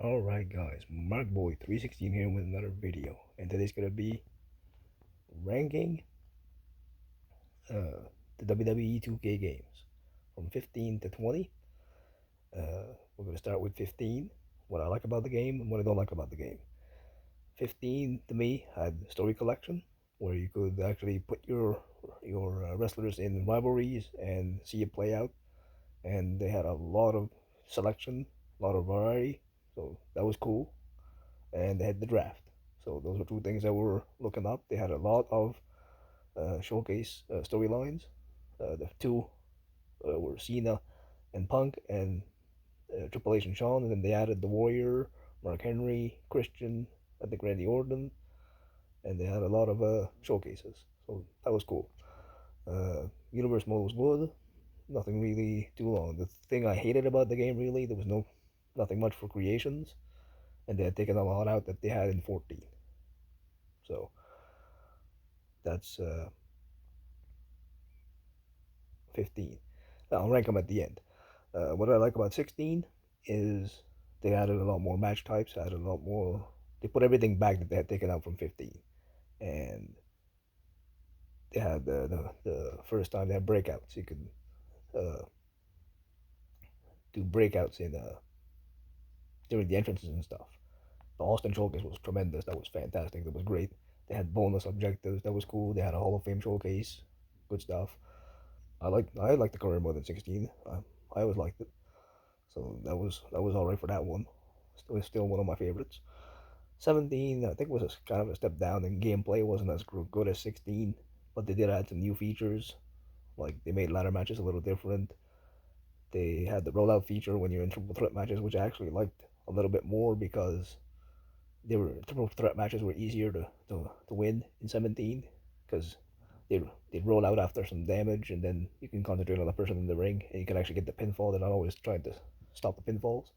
Alright guys, MarkBoy316 here with another video, and today's gonna be ranking uh, the WWE 2K games from 15 to 20. We're gonna start with 15, what I like about the game and what I don't like about the game. 15 to me had story collection, where you could actually put your wrestlers in rivalries and see it play out, and they had a lot of selection, a lot of variety, so that was cool. And they had the draft. So those were two things that were looking up. They had a lot of showcase storylines. The two were Cena and Punk, and Triple H and Shawn, and then they added the Warrior, Mark Henry, Christian, I think Randy Orton, and they had a lot of showcases. So that was cool. Universe mode was good. Nothing really too long. The thing I hated about the game really, there was nothing much for creations, and they had taken a lot out that they had in 14. So that's 15. I'll rank them at the end. What I like about 16 is they added a lot more match types, added a lot more. They put everything back that they had taken out from 15. And they had the first time they had breakouts. You could uh, do breakouts in during the entrances and stuff. The Austin Showcase was tremendous. That was fantastic. That was great. They had bonus objectives. That was cool. They had a Hall of Fame showcase. Good stuff. I like the career more than 16. I always liked it. So that was all right for that one. It was still one of my favorites. 17, I think, was kind of a step down in gameplay. It wasn't as good as 16, but they did add some new features. Like they made ladder matches a little different. They had the rollout feature when you're in triple threat matches, which I actually liked a little bit more because triple threat matches were easier to win in 17 because they'd roll out after some damage, and then you can concentrate on the person in the ring, and you can actually get the pinfall. They're not always trying to stop the pinfalls.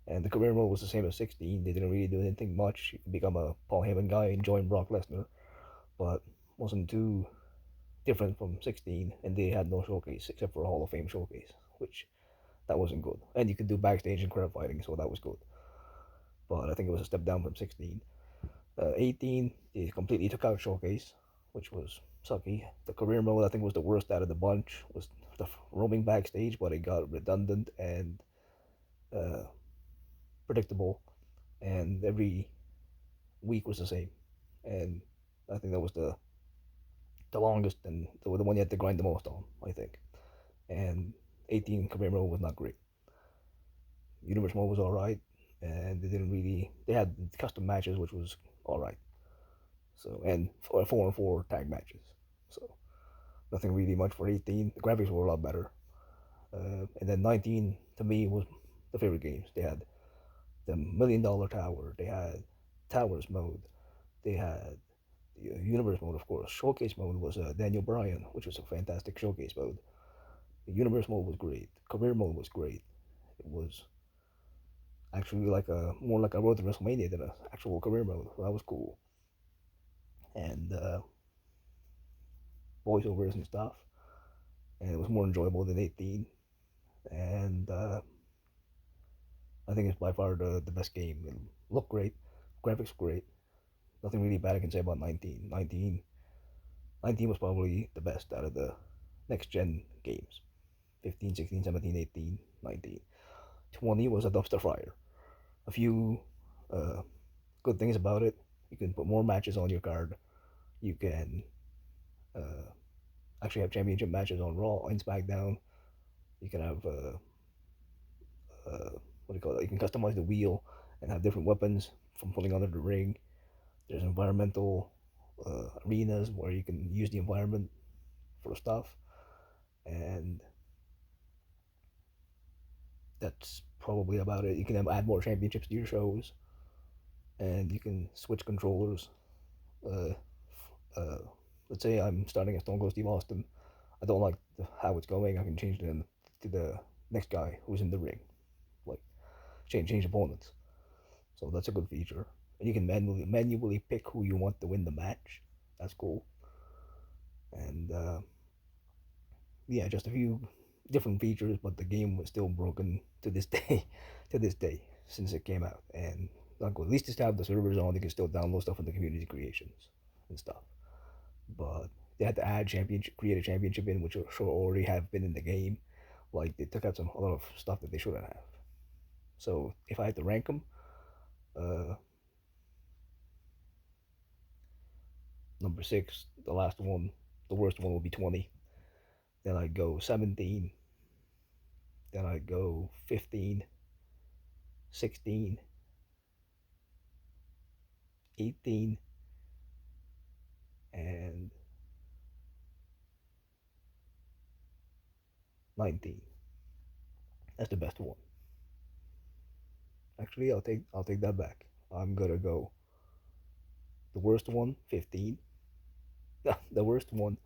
And the career mode was the same as 16. They didn't really do anything much. You could become a Paul Heyman guy and join Brock Lesnar, but wasn't too different from 16. And they had no showcase except for a Hall of Fame showcase, which that wasn't good. And you could do backstage and crowd fighting, so that was good. But I think it was a step down from 16. 18, they completely took out showcase, which was sucky. The career mode I think was the worst out of the bunch. Was the roaming backstage, but it got redundant and uh, predictable, and every week was the same. And I think that was the longest and the one you had to grind the most on, I think. And 18 career mode was not great. Universe mode was all right, and they had custom matches, which was all right. So and 4-on-4 tag matches. So nothing really much for 18. The graphics were a lot better. And then 19 to me was the favorite games. They had the $1 million tower. They had towers mode. They had the universe mode, of course. Showcase mode was Daniel Bryan, which was a fantastic showcase mode. The universe mode was great. Career mode was great. It was actually like a more like a road to WrestleMania than an actual career mode. So that was cool. And voiceovers and stuff. And it was more enjoyable than 18. And I think it's by far the best game. It looked great, graphics great. Nothing really bad I can say about 19. 19 was probably the best out of the next gen games. 15, 16, 17, 18, 19. 20 was a dumpster fire. A few uh, good things about it. You can put more matches on your card. You can uh, actually have championship matches on Raw and SmackDown. You can have what do you call it? You can customize the wheel and have different weapons from putting under the ring. There's environmental arenas where you can use the environment for stuff, and that's probably about it. You can add more championships to your shows, and you can switch controllers. Uh, uh, let's say I'm starting as Stone Cold Steve Austin. I don't like how it's going. I can change it to the next guy who's in the ring, like change opponents. So that's a good feature. And you can manually pick who you want to win the match. That's cool. And yeah, just a few different features, but the game was still broken to this day. To this day. since it came out, and not good. At least they still have the servers on. They can still download stuff from the community creations and stuff. But they had to add championship, create a championship in, which should already have been in the game. Like they took out a lot of stuff that they shouldn't have. So if I had to rank them, uh, number 6, the last one, the worst one would be 20. Then I'd go 17. Then I'd go 15, 16, 18, and 19. That's the best one. Actually, I'll take that back. I'm gonna go the worst one, 15. The worst one,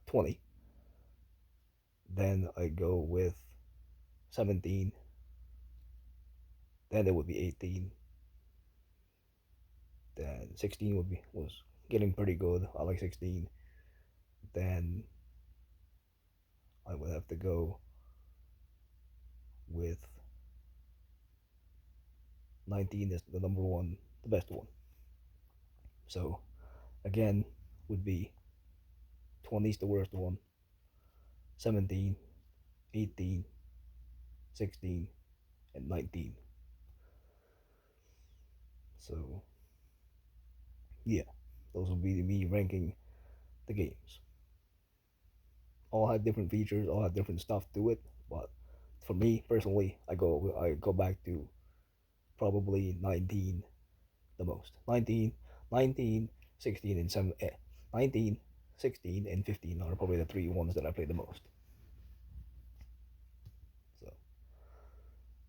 20. Then I go with 17. Then it would be 18. Then 16 was getting pretty good. I like 16. Then I would have to go with 19 as the number one, the best one. So again, would be 20 is the worst one, 17, 18, 16, and 19. So yeah, those will be me ranking the games. All have different features, all have different stuff to it, but for me personally, I go back to probably 19 the most. 19, 19, 16, and 7, 19, 16, and 15 are probably the three ones that I play the most. So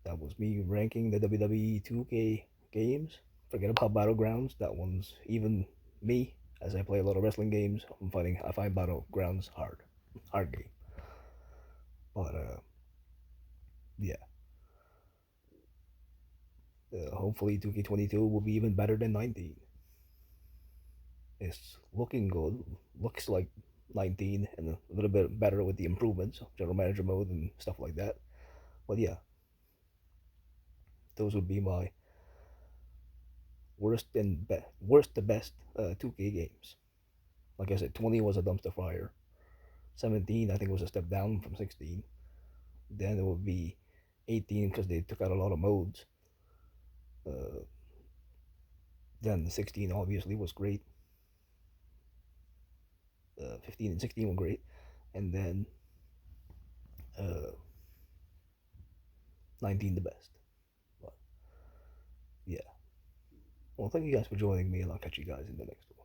that was me ranking the WWE 2K games. Forget about Battlegrounds. That one's even me, as I play a lot of wrestling games. I find Battlegrounds hard game. But yeah, hopefully 2K22 will be even better than 19. It's looking good. Looks like 19 and a little bit better with the improvements, general manager mode and stuff like that. But yeah, those would be my worst to best 2K games. Like I said, 20 was a dumpster fire. 17 I think was a step down from 16. Then it would be 18 because they took out a lot of modes. Uh, then 16 obviously was great. 15 and 16 were great, and then uh, 19 the best. But yeah, well, thank you guys for joining me, and I'll catch you guys in the next one.